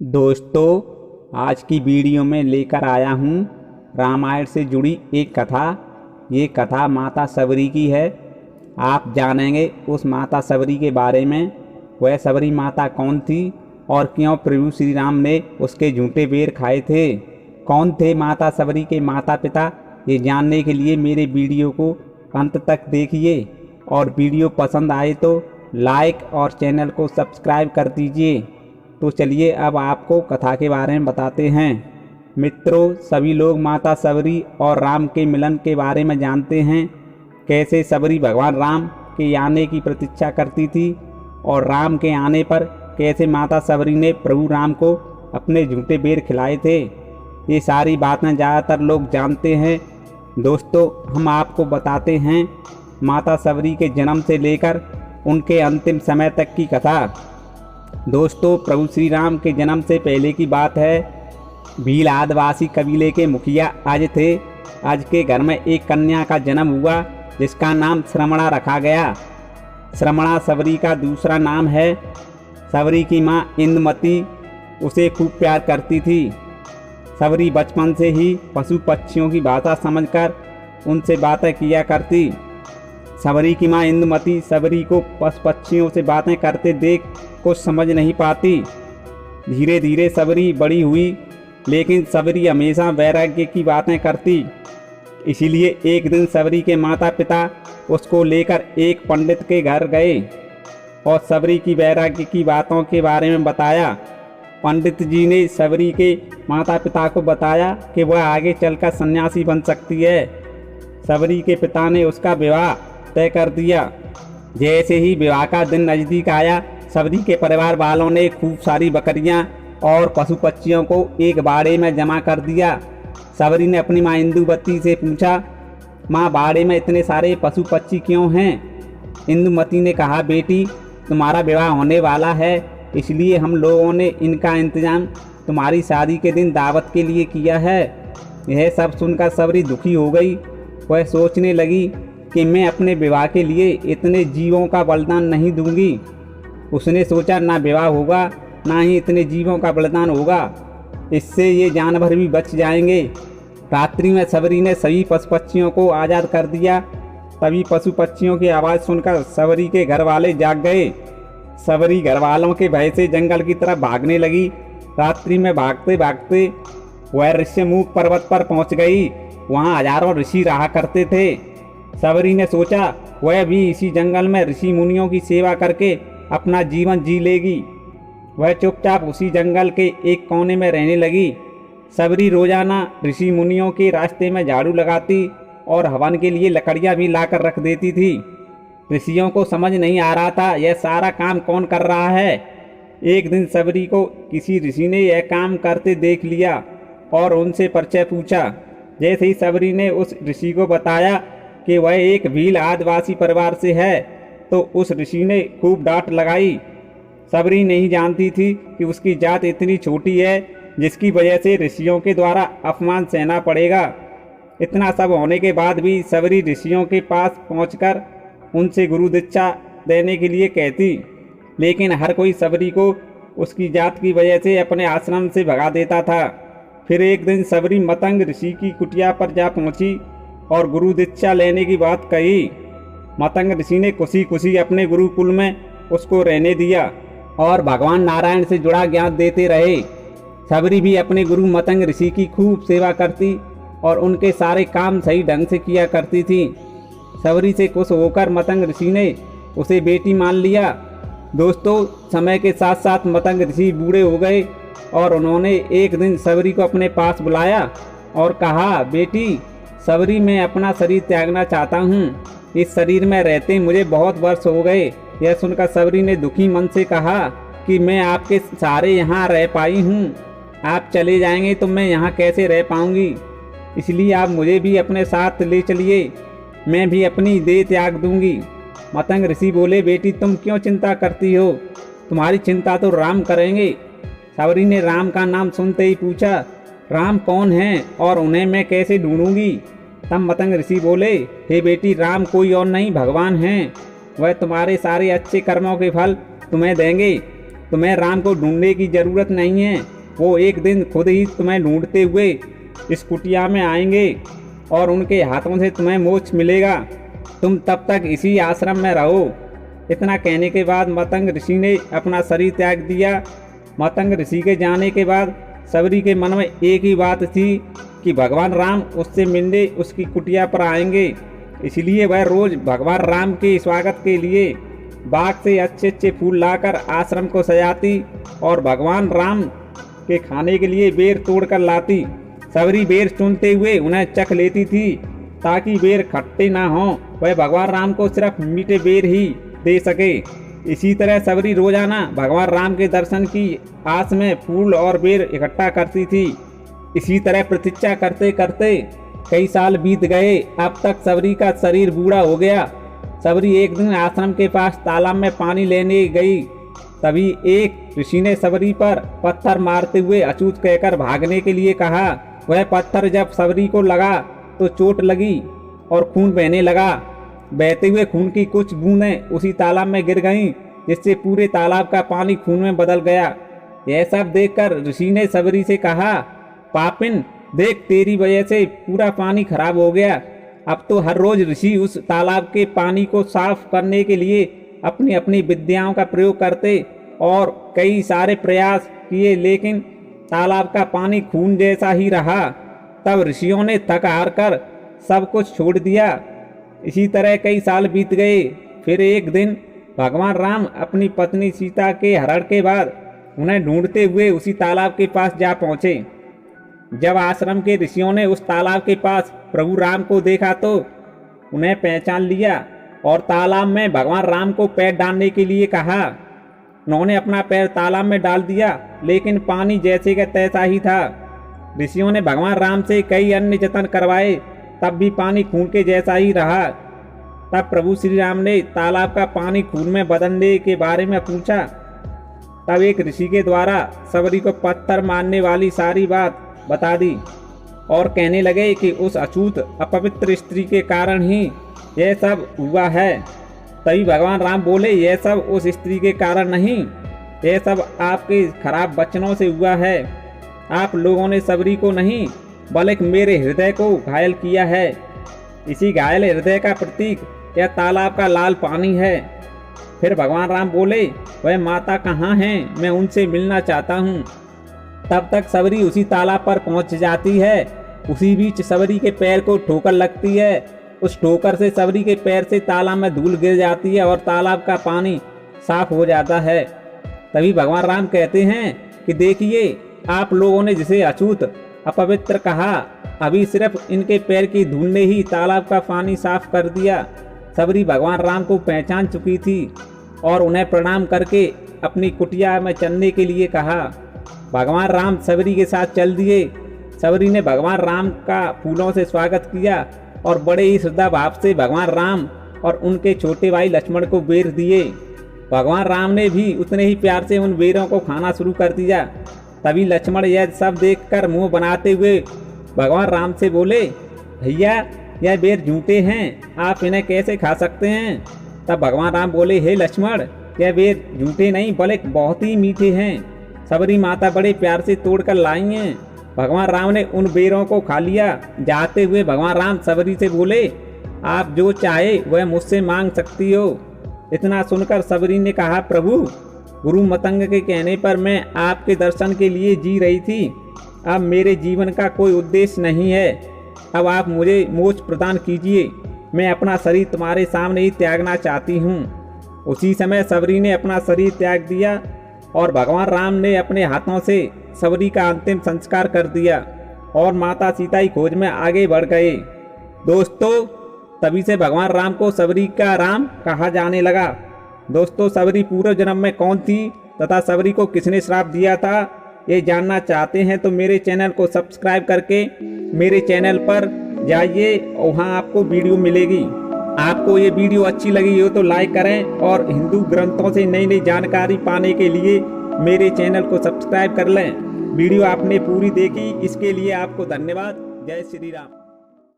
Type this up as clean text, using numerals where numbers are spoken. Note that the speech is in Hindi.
दोस्तों, आज की वीडियो में लेकर आया हूँ रामायण से जुड़ी एक कथा। ये कथा माता सबरी की है। आप जानेंगे उस माता सबरी के बारे में। वह सबरी माता कौन थी और क्यों प्रभु श्री राम ने उसके झूठे बेर खाए थे। कौन थे माता सबरी के माता पिता, ये जानने के लिए मेरे वीडियो को अंत तक देखिए और वीडियो पसंद आए तो लाइक और चैनल को सब्सक्राइब कर दीजिए। तो चलिए अब आपको कथा के बारे में बताते हैं। मित्रों, सभी लोग माता सबरी और राम के मिलन के बारे में जानते हैं। कैसे सबरी भगवान राम के आने की प्रतीक्षा करती थी और राम के आने पर कैसे माता सबरी ने प्रभु राम को अपने झूठे बेर खिलाए थे। ये सारी बातें ज़्यादातर लोग जानते हैं। दोस्तों, हम आपको बताते हैं माता सबरी के जन्म से लेकर उनके अंतिम समय तक की कथा। दोस्तों, प्रभु श्री राम के जन्म से पहले की बात है। भील आदिवासी कबीले के मुखिया अज थे। अज के घर में एक कन्या का जन्म हुआ जिसका नाम श्रमणा रखा गया। श्रमणा सबरी का दूसरा नाम है। सबरी की माँ इंदुमती उसे खूब प्यार करती थी। सबरी बचपन से ही पशु पक्षियों की भाषा समझकर उनसे बातें किया करती। सबरी की माँ इंदुमती सबरी को पशु पक्षियों से बातें करते देख कुछ समझ नहीं पाती। धीरे धीरे सबरी बड़ी हुई, लेकिन सबरी हमेशा वैराग्य की बातें करती। इसीलिए एक दिन सबरी के माता पिता उसको लेकर एक पंडित के घर गए और सबरी की वैराग्य की बातों के बारे में बताया। पंडित जी ने सबरी के माता पिता को बताया कि वह आगे चलकर सन्यासी बन सकती है। सबरी के पिता ने उसका विवाह तय कर दिया। जैसे ही विवाह का दिन नज़दीक आया, सबरी के परिवार वालों ने खूब सारी बकरियां और पशु पक्षियों को एक बाड़े में जमा कर दिया। सबरी ने अपनी माँ इंदुमती से पूछा, माँ, बाड़े में इतने सारे पशु पक्षी क्यों हैं? इंदुमती ने कहा, बेटी, तुम्हारा विवाह होने वाला है, इसलिए हम लोगों ने इनका इंतजाम तुम्हारी शादी के दिन दावत के लिए किया है। यह सब सुनकर सबरी दुखी हो गई। वह सोचने लगी कि मैं अपने विवाह के लिए इतने जीवों का बलिदान नहीं दूंगी। उसने सोचा, ना विवाह होगा ना ही इतने जीवों का बलिदान होगा, इससे ये जानवर भी बच जाएंगे। रात्रि में सबरी ने सभी पशु पक्षियों को आज़ाद कर दिया। तभी पशु पक्षियों की आवाज़ सुनकर सबरी के घर वाले जाग गए। सबरी घर वालों के भय से जंगल की तरफ भागने लगी। रात्रि में भागते भागते वह ऋष्यमुख पर्वत पर पहुंच गई। वहां हजारों ऋषि रहा करते थे। सबरी ने सोचा वह भी इसी जंगल में ऋषि मुनियों की सेवा करके अपना जीवन जी लेगी। वह चुपचाप उसी जंगल के एक कोने में रहने लगी। सबरी रोजाना ऋषि मुनियों के रास्ते में झाड़ू लगाती और हवन के लिए लकड़ियां भी लाकर रख देती थी। ऋषियों को समझ नहीं आ रहा था यह सारा काम कौन कर रहा है। एक दिन सबरी को किसी ऋषि ने यह काम करते देख लिया और उनसे परिचय पूछा। जैसे ही सबरी ने उस ऋषि को बताया कि वह एक भील आदिवासी परिवार से है, तो उस ऋषि ने खूब डांट लगाई। सबरी नहीं जानती थी कि उसकी जात इतनी छोटी है जिसकी वजह से ऋषियों के द्वारा अपमान सहना पड़ेगा। इतना सब होने के बाद भी सबरी ऋषियों के पास पहुंचकर उनसे गुरु दीक्षा देने के लिए कहती, लेकिन हर कोई सबरी को उसकी जात की वजह से अपने आश्रम से भगा देता था। फिर एक दिन सबरी मतंग ऋषि की कुटिया पर जा पहुंची और गुरु दीक्षा लेने की बात कही। मतंग ऋषि ने खुशी खुशी अपने गुरुकुल में उसको रहने दिया और भगवान नारायण से जुड़ा ज्ञान देते रहे। सबरी भी अपने गुरु मतंग ऋषि की खूब सेवा करती और उनके सारे काम सही ढंग से किया करती थी। सबरी से खुश होकर मतंग ऋषि ने उसे बेटी मान लिया। दोस्तों, समय के साथ साथ मतंग ऋषि बूढ़े हो गए और उन्होंने एक दिन सबरी को अपने पास बुलाया और कहा, बेटी सबरी, मैं अपना शरीर त्यागना चाहता हूँ। इस शरीर में रहते मुझे बहुत वर्ष हो गए। यह सुनकर सबरी ने दुखी मन से कहा कि मैं आपके सहारे यहाँ रह पाई हूँ, आप चले जाएंगे तो मैं यहाँ कैसे रह पाऊँगी, इसलिए आप मुझे भी अपने साथ ले चलिए, मैं भी अपनी देह त्याग दूंगी। मतंग ऋषि बोले, बेटी तुम क्यों चिंता करती हो, तुम्हारी चिंता तो राम करेंगे। सबरी ने राम का नाम सुनते ही पूछा, राम कौन है और उन्हें मैं कैसे ढूंढूंगी? तब मतंग ऋषि बोले, हे बेटी, राम कोई और नहीं भगवान हैं। वह तुम्हारे सारे अच्छे कर्मों के फल तुम्हें देंगे। तुम्हें राम को ढूंढने की जरूरत नहीं है। वो एक दिन खुद ही तुम्हें ढूंढते हुए इस कुटिया में आएंगे और उनके हाथों से तुम्हें मोक्ष मिलेगा। तुम तब तक इसी आश्रम में रहो। इतना कहने के बाद मतंग ऋषि ने अपना शरीर त्याग दिया। मतंग ऋषि के जाने के बाद सबरी के मन में एक ही बात थी कि भगवान राम उससे मिलने उसकी कुटिया पर आएंगे। इसलिए वह रोज भगवान राम के स्वागत के लिए बाग से अच्छे अच्छे फूल लाकर आश्रम को सजाती और भगवान राम के खाने के लिए बेर तोड़कर लाती। सबरी बेर चुनते हुए उन्हें चख लेती थी ताकि बेर खट्टे ना हों। वह भगवान राम को सिर्फ मीठे बेर ही दे सके। इसी तरह सबरी रोजाना भगवान राम के दर्शन की आस में फूल और बेर इकट्ठा करती थी। इसी तरह प्रतीक्षा करते करते कई साल बीत गए। अब तक सबरी का शरीर बूढ़ा हो गया। सबरी एक दिन आश्रम के पास तालाब में पानी लेने गई। तभी एक ऋषि ने सबरी पर पत्थर मारते हुए अछूत कहकर भागने के लिए कहा। वह पत्थर जब सबरी को लगा तो चोट लगी और खून बहने लगा। बहते हुए खून की कुछ बूंदें उसी तालाब में गिर गईं, जिससे पूरे तालाब का पानी खून में बदल गया। यह सब देखकर ऋषि ने सबरी से कहा, पापिन, देख तेरी वजह से पूरा पानी खराब हो गया। अब तो हर रोज ऋषि उस तालाब के पानी को साफ करने के लिए अपनी अपनी विद्याओं का प्रयोग करते और कई सारे प्रयास किए, लेकिन तालाब का पानी खून जैसा ही रहा। तब ऋषियों ने थक हार कर सब कुछ छोड़ दिया। इसी तरह कई साल बीत गए। फिर एक दिन भगवान राम अपनी पत्नी सीता के हरण के बाद उन्हें ढूंढते हुए उसी तालाब के पास जा पहुँचे। जब आश्रम के ऋषियों ने उस तालाब के पास प्रभु राम को देखा तो उन्हें पहचान लिया और तालाब में भगवान राम को पैर डालने के लिए कहा। उन्होंने अपना पैर तालाब में डाल दिया, लेकिन पानी जैसे का तैसा ही था। ऋषियों ने भगवान राम से कई अन्य जतन करवाए, तब भी पानी खून के जैसा ही रहा। तब प्रभु श्री राम ने तालाब का पानी खून में बदलने के बारे में पूछा। तब एक ऋषि के द्वारा सबरी को पत्थर मारने वाली सारी बात बता दी और कहने लगे कि उस अछूत अपवित्र स्त्री के कारण ही यह सब हुआ है। तभी भगवान राम बोले, यह सब उस स्त्री के कारण नहीं, यह सब आपके खराब वचनों से हुआ है। आप लोगों ने सबरी को नहीं बल्कि मेरे हृदय को घायल किया है। इसी घायल हृदय का प्रतीक यह तालाब का लाल पानी है। फिर भगवान राम बोले, वह माता कहाँ हैं? मैं उनसे मिलना चाहता हूँ। तब तक सबरी उसी तालाब पर पहुँच जाती है। उसी बीच सबरी के पैर को ठोकर लगती है। उस ठोकर से सबरी के पैर से तालाब में धूल गिर जाती है और तालाब का पानी साफ हो जाता है। तभी भगवान राम कहते हैं कि देखिए, आप लोगों ने जिसे अछूत अपवित्र कहा, अभी सिर्फ इनके पैर की धूल ने ही तालाब का पानी साफ कर दिया। सबरी भगवान राम को पहचान चुकी थी और उन्हें प्रणाम करके अपनी कुटिया में चलने के लिए कहा। भगवान राम सबरी के साथ चल दिए। सबरी ने भगवान राम का फूलों से स्वागत किया और बड़े ही श्रद्धा भाव से भगवान राम और उनके छोटे भाई लक्ष्मण को बेर दिए। भगवान राम ने भी उतने ही प्यार से उन बेरों को खाना शुरू कर दिया। तभी लक्ष्मण यह सब देखकर मुंह बनाते हुए भगवान राम से बोले, भैया, यह बेर झूठे हैं, आप इन्हें कैसे खा सकते हैं? तब भगवान राम बोले, हे लक्ष्मण, यह बेर झूठे नहीं बल्कि बहुत ही मीठे हैं। सबरी माता बड़े प्यार से तोड़कर लाई हैं। भगवान राम ने उन बेरों को खा लिया। जाते हुए भगवान राम सबरी से बोले, आप जो चाहे वह मुझसे मांग सकती हो। इतना सुनकर सबरी ने कहा, प्रभु, गुरु मतंग के कहने पर मैं आपके दर्शन के लिए जी रही थी। अब मेरे जीवन का कोई उद्देश्य नहीं है। अब आप मुझे मोक्ष प्रदान कीजिए। मैं अपना शरीर तुम्हारे सामने ही त्यागना चाहती हूँ। उसी समय सबरी ने अपना शरीर त्याग दिया और भगवान राम ने अपने हाथों से सबरी का अंतिम संस्कार कर दिया और माता सीता की खोज में आगे बढ़ गए। दोस्तों, तभी से भगवान राम को सबरी का राम कहा जाने लगा। दोस्तों, सबरी पूर्व जन्म में कौन थी तथा सबरी को किसने श्राप दिया था, ये जानना चाहते हैं तो मेरे चैनल को सब्सक्राइब करके मेरे चैनल पर जाइए, वहाँ आपको वीडियो मिलेगी। आपको ये वीडियो अच्छी लगी हो तो लाइक करें और हिंदू ग्रंथों से नई नई जानकारी पाने के लिए मेरे चैनल को सब्सक्राइब कर लें। वीडियो आपने पूरी देखी, इसके लिए आपको धन्यवाद। जय श्री राम।